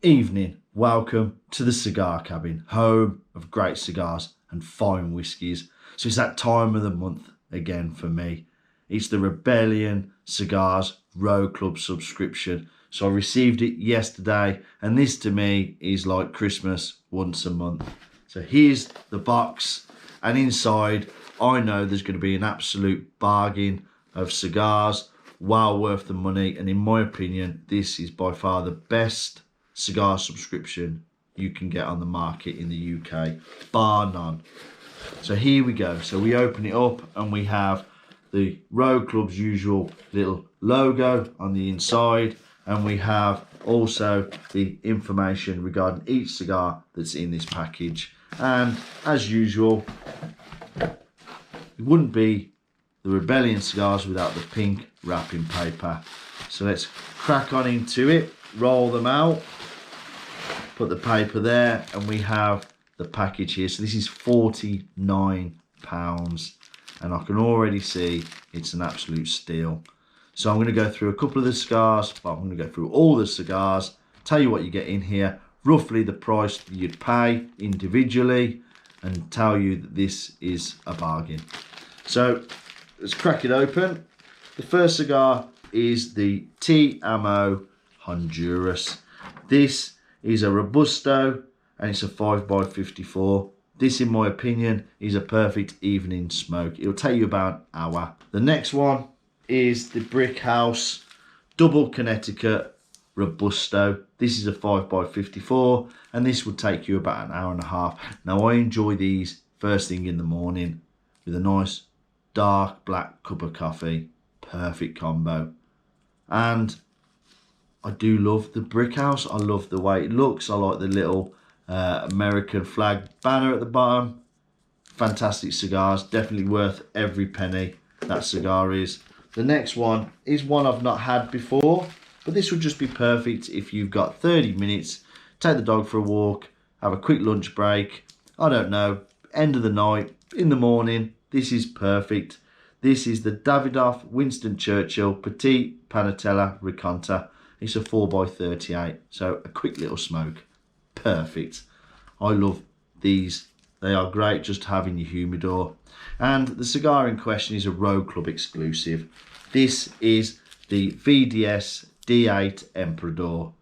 Evening, welcome to the cigar cabin, home of great cigars and fine whiskies. So it's that time of the month again for me. It's the Rebellion Cigars Road Club subscription. So I received it yesterday, and this to me is like Christmas once a month. So here's the box, and inside I know there's going to be an absolute bargain of cigars, well worth the money, and in my opinion this is by far the best cigar subscription you can get on the market in the UK, bar none. So here we go. So we open it up and we have the Road Club's usual little logo on the inside, and we have also the information regarding each cigar that's in this package. And as usual, it wouldn't be the Rebellion cigars without the pink wrapping paper. So let's crack on into it, roll them out, put the paper there, and we have the package here. So this is £49, and I can already see it's an absolute steal. So I'm going to go through a couple of the cigars, but I'm going to go through all the cigars, tell you what you get in here, roughly the price that you'd pay individually, and tell you that this is a bargain. So let's crack it open. The first cigar is the T Amo Honduras. This is a Robusto, and it's a 5x54. This, in my opinion, is a perfect evening smoke. It'll take you about an hour. The next one is the Brick House Double Connecticut Robusto. This is a 5x54, and this would take you about an hour and a half. Now, I enjoy these first thing in the morning with a nice dark black cup of coffee. Perfect combo. And I do love the Brick House. I love the way it looks. I like the little American flag banner at the bottom. Fantastic cigars. Definitely worth every penny that cigar is. The next one is one I've not had before, but this would just be perfect if you've got 30 minutes, take the dog for a walk, have a quick lunch break, I don't know, end of the night, in the morning. This is perfect. This is the Davidoff Winston Churchill Petite Panatella Riconta. It's a 4x38, so a quick little smoke. Perfect. I love these. They are great just to have in your humidor. And the cigar in question is a Road Club exclusive. This is the VDS D8 EMPERADOR,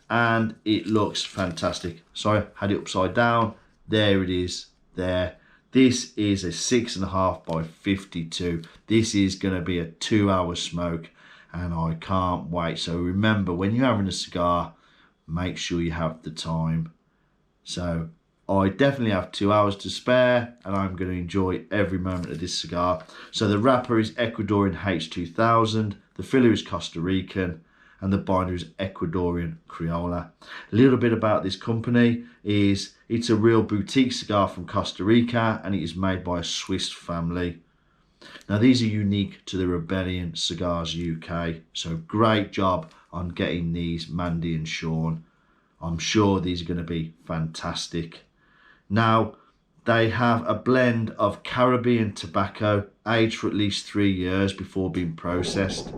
and it looks fantastic. Sorry, had it upside down. There it is, there. This is a 6.5x52. This is going to be a 2-hour smoke, and I can't wait. So remember, when you're having a cigar, make sure you have the time. So I definitely have 2 hours to spare, and I'm going to enjoy every moment of this cigar. So the wrapper is Ecuadorian H-2000, the filler is Costa Rican, and the binder is Ecuadorian Criollo. A little bit about this company is it's a real boutique cigar from Costa Rica, and it is made by a Swiss family. Now these are unique to the Rebellion Cigars UK, so great job on getting these, Mandy and Sean. I'm sure these are going to be fantastic. Now they have a blend of Caribbean tobacco aged for at least 3 years before being processed.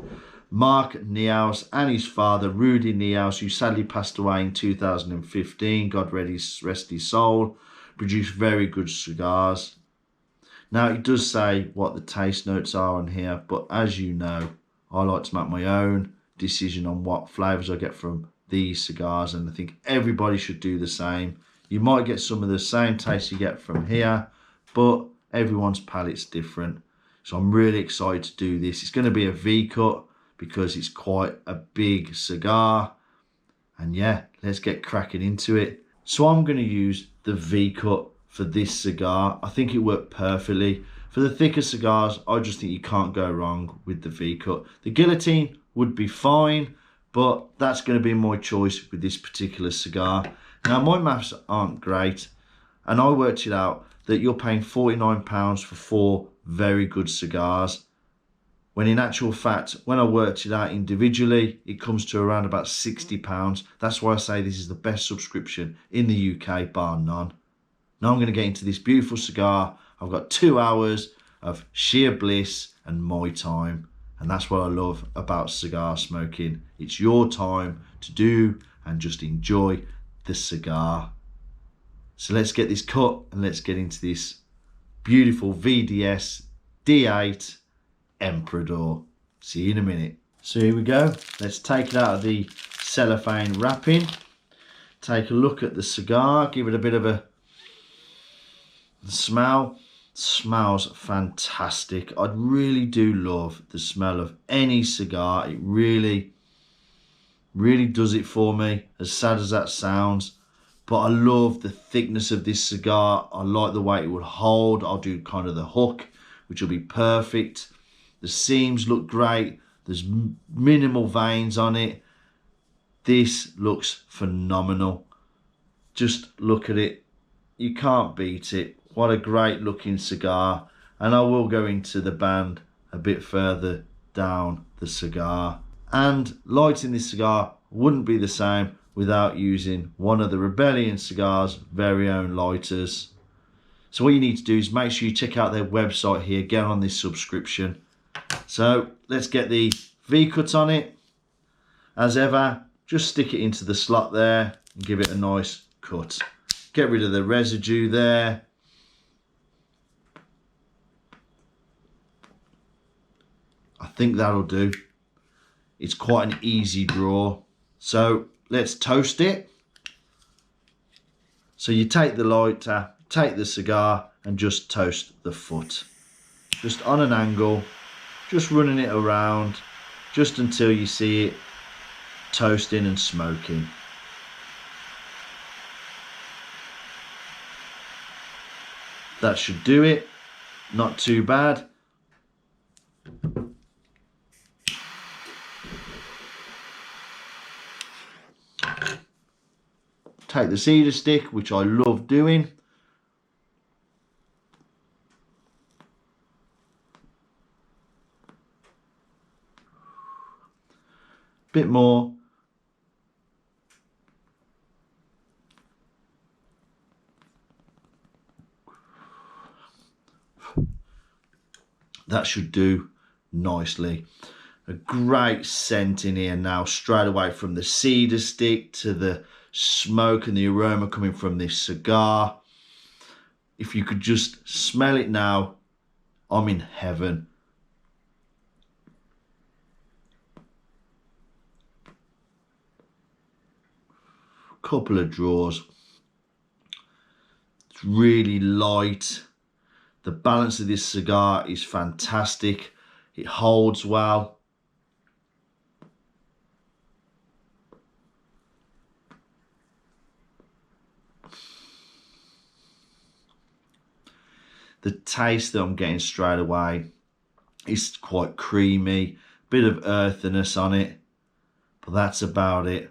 Mark Niehaus and his father Rudy Niehaus, who sadly passed away in 2015, God rest his soul, produced very good cigars. Now it does say what the taste notes are on here, but as you know, I like to make my own decision on what flavours I get from these cigars, and I think everybody should do the same. You might get some of the same taste you get from here, but everyone's palate's different. So I'm really excited to do this. It's going to be a V-cut because it's quite a big cigar. And yeah, let's get cracking into it. So I'm going to use the V-cut for this cigar. I think it worked perfectly. For the thicker cigars, I just think you can't go wrong with the V-cut. The guillotine would be fine, but that's going to be my choice with this particular cigar. Now my maths aren't great, and I worked it out that you're paying £49 for 4 very good cigars, when in actual fact, when I worked it out individually, it comes to around about £60. That's why I say this is the best subscription in the UK, bar none. Now I'm going to get into this beautiful cigar. I've got 2 hours of sheer bliss and my time. And that's what I love about cigar smoking. It's your time to do and just enjoy the cigar. So let's get this cut and let's get into this beautiful VDS D8 EMPERADOR. See you in a minute. So here we go. Let's take it out of the cellophane wrapping. Take a look at the cigar. Give it a bit of a smell. Smells fantastic. I really do love the smell of any cigar. It really does it for me, as sad as that sounds. But I love the thickness of this cigar. I like the way it will hold. I'll do kind of the hook, which will be perfect. The seams look great. There's minimal veins on it. This looks phenomenal. Just look at it. You can't beat it. What a great looking cigar. And I will go into the band a bit further down the cigar. And lighting this cigar wouldn't be the same without using one of the Rebellion Cigars' very own lighters. So what you need to do is make sure you check out their website here, get on this subscription. So let's get the V-cut on it. As ever, just stick it into the slot there and give it a nice cut. Get rid of the residue there. I think that'll do. It's quite an easy draw. So let's toast it. So you take the lighter, take the cigar and just toast the foot. Just on an angle, just running it around, just until you see it toasting and smoking. That should do it. Not too bad. Take the cedar stick, which I love doing. Bit more. That should do nicely. A great scent in here now, straight away from the cedar stick to the smoke and the aroma coming from this cigar. If you could just smell it now, I'm in heaven. Couple of draws. It's really light. The balance of this cigar is fantastic. It holds well. The taste that I'm getting straight away is quite creamy, bit of earthiness on it, but that's about it.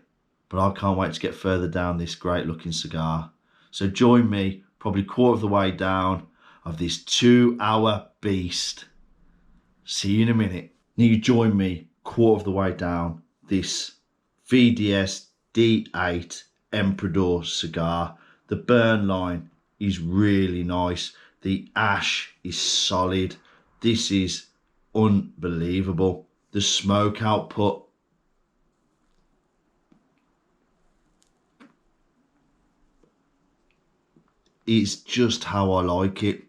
But I can't wait to get further down this great looking cigar. So join me probably quarter of the way down of this 2-hour beast. See you in a minute. Now you join me quarter of the way down this VDS D8 EMPERADOR cigar. The burn line is really nice. The ash is solid. This is unbelievable. The smoke output. It's just how I like it.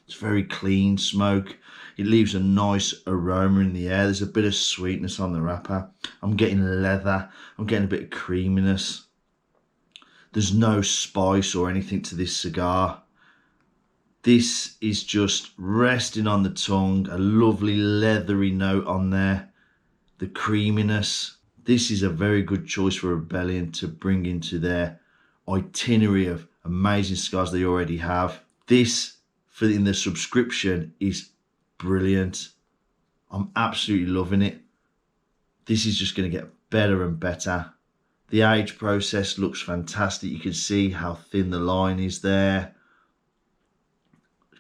It's very clean smoke. It leaves a nice aroma in the air. There's a bit of sweetness on the wrapper. I'm getting leather. I'm getting a bit of creaminess. There's no spice or anything to this cigar. This is just resting on the tongue. A lovely leathery note on there. The creaminess. This is a very good choice for Rebellion to bring into their itinerary of amazing cigars they already have. This in the subscription is brilliant. I'm absolutely loving it. This is just going to get better and better. The age process looks fantastic. You can see how thin the line is there.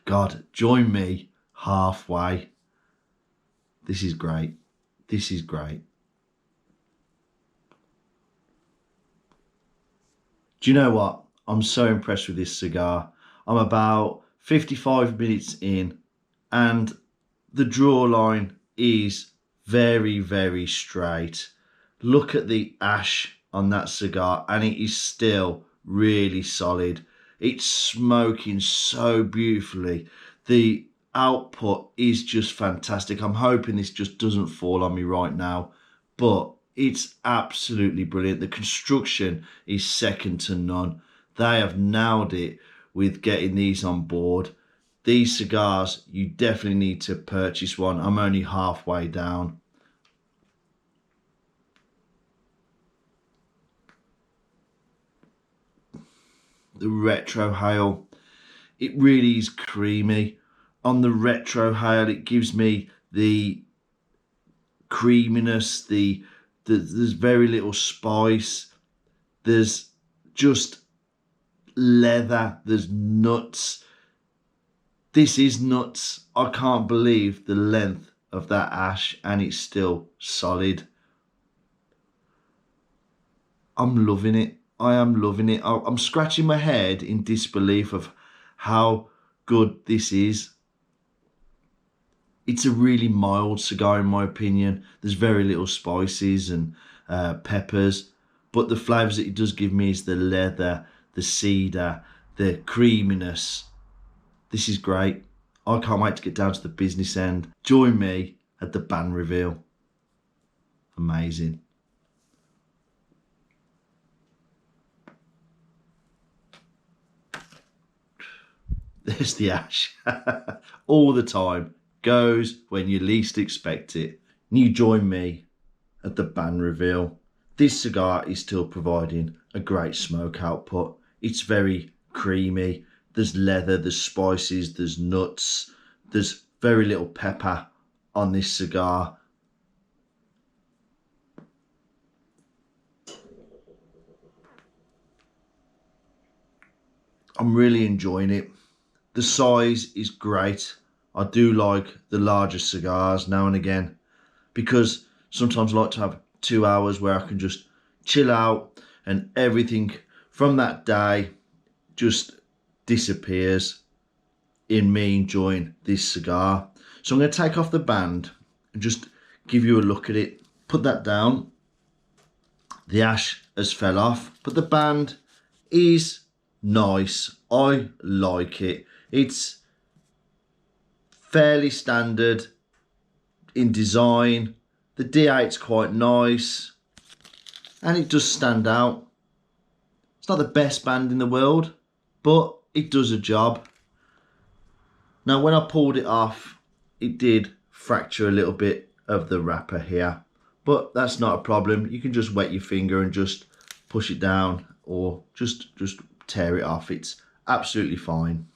God, join me halfway. This is great. This is great. Do you know what? I'm so impressed with this cigar. I'm about 55 minutes in and the draw line is very, very straight. Look at the ash on that cigar, and it is still really solid. It's smoking so beautifully. The output is just fantastic. I'm hoping this just doesn't fall on me right now, but it's absolutely brilliant. The construction is second to none. They have nailed it with getting these on board. These cigars, you definitely need to purchase one. I'm only halfway down. The retrohale, it really is creamy. On the retrohale, it gives me the creaminess, there's very little spice, there's just leather, there's nuts. This is nuts. I can't believe the length of that ash, and it's still solid. I'm loving it. I am loving it. I'm scratching my head in disbelief of how good this is. It's a really mild cigar in my opinion. There's very little spices and peppers, but the flavours that it does give me is the leather, the cedar, the creaminess. This is great. I can't wait to get down to the business end. Join me at the band reveal. Amazing. There's the ash. All the time. Goes when you least expect it. And you join me at the band reveal. This cigar is still providing a great smoke output. It's very creamy. There's leather, there's spices, there's nuts. There's very little pepper on this cigar. I'm really enjoying it. The size is great. I do like the larger cigars now and again, because sometimes I like to have 2 hours where I can just chill out and everything from that day just disappears in me enjoying this cigar. So I'm going to take off the band and just give you a look at it. Put that down. The ash has fell off, but the band is nice. I like it. It's fairly standard in design. The D8's quite nice and it does stand out. It's not the best band in the world, but it does a job. Now when I pulled it off, it did fracture a little bit of the wrapper here, but that's not a problem. You can just wet your finger and just push it down, or just tear it off. It's absolutely fine.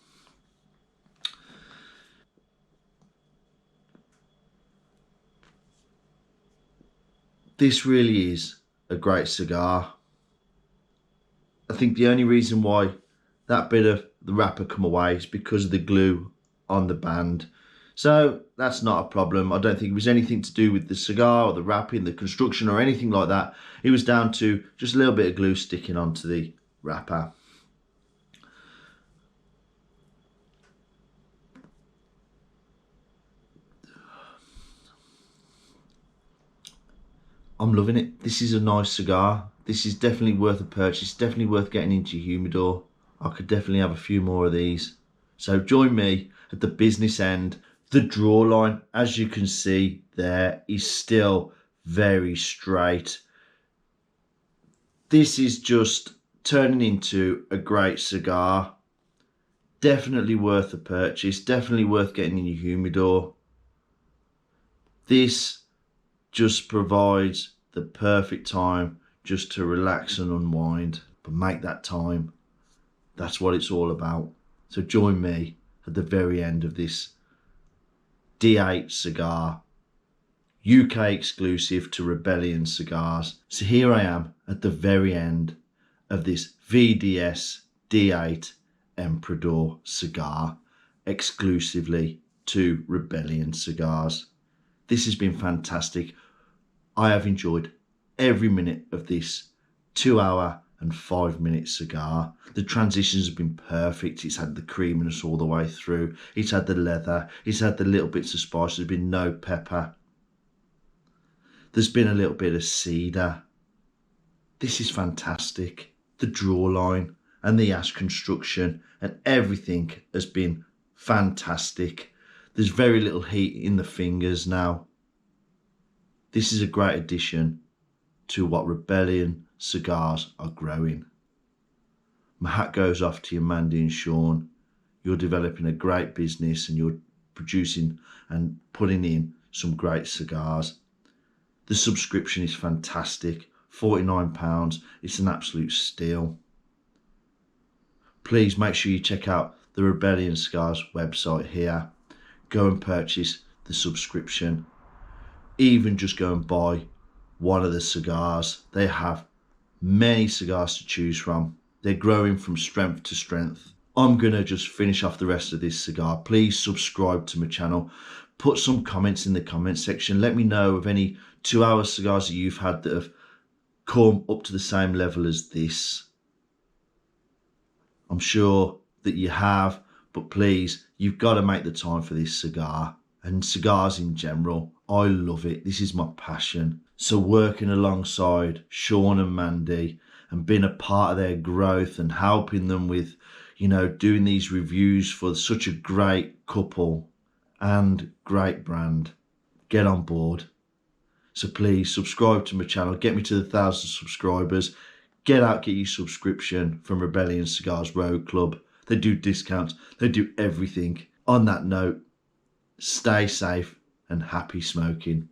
This really is a great cigar. I think the only reason why that bit of the wrapper come away is because of the glue on the band. So that's not a problem. I don't think it was anything to do with the cigar or the wrapping, the construction or anything like that. It was down to just a little bit of glue sticking onto the wrapper. I'm loving it. This is a nice cigar. This is definitely worth a purchase. Definitely worth getting into your humidor. I could definitely have a few more of these. So join me at the business end. The draw line, as you can see there, is still very straight. This is just turning into a great cigar. Definitely worth a purchase. Definitely worth getting in your humidor. This just provides the perfect time just to relax and unwind, but make that time. That's what it's all about. So join me at the very end of this D8 cigar, UK exclusive to Rebellion Cigars. So here I am at the very end of this VDS D8 EMPERADOR cigar, exclusively to Rebellion Cigars. This has been fantastic. I have enjoyed every minute of this 2 hour and 5 minute cigar. The transitions have been perfect. It's had the creaminess all the way through. It's had the leather. It's had the little bits of spice. There's been no pepper. There's been a little bit of cedar. This is fantastic. The draw line and the ash construction and everything has been fantastic. There's very little heat in the fingers now. This is a great addition to what Rebellion Cigars are growing. My hat goes off to you, Mandy and Sean. You're developing a great business and you're producing and putting in some great cigars. The subscription is fantastic. £49. It's an absolute steal. Please make sure you check out the Rebellion Cigars website here. Go and purchase the subscription. Even just go and buy one of the cigars. They have many cigars to choose from. They're growing from strength to strength. I'm gonna just finish off the rest of this cigar. Please subscribe to my channel. Put some comments in the comment section. Let me know of any 2-hour cigars that you've had that have come up to the same level as this. I'm sure that you have, but please, you've got to make the time for this cigar and cigars in general. I love it. This is my passion. So working alongside Sean and Mandy and being a part of their growth and helping them with, you know, doing these reviews for such a great couple and great brand, get on board. So please subscribe to my channel, get me to the 1,000 subscribers. Get your subscription from Rebellion Cigars Road Club. They do discounts, they do everything. On that note, stay safe and happy smoking.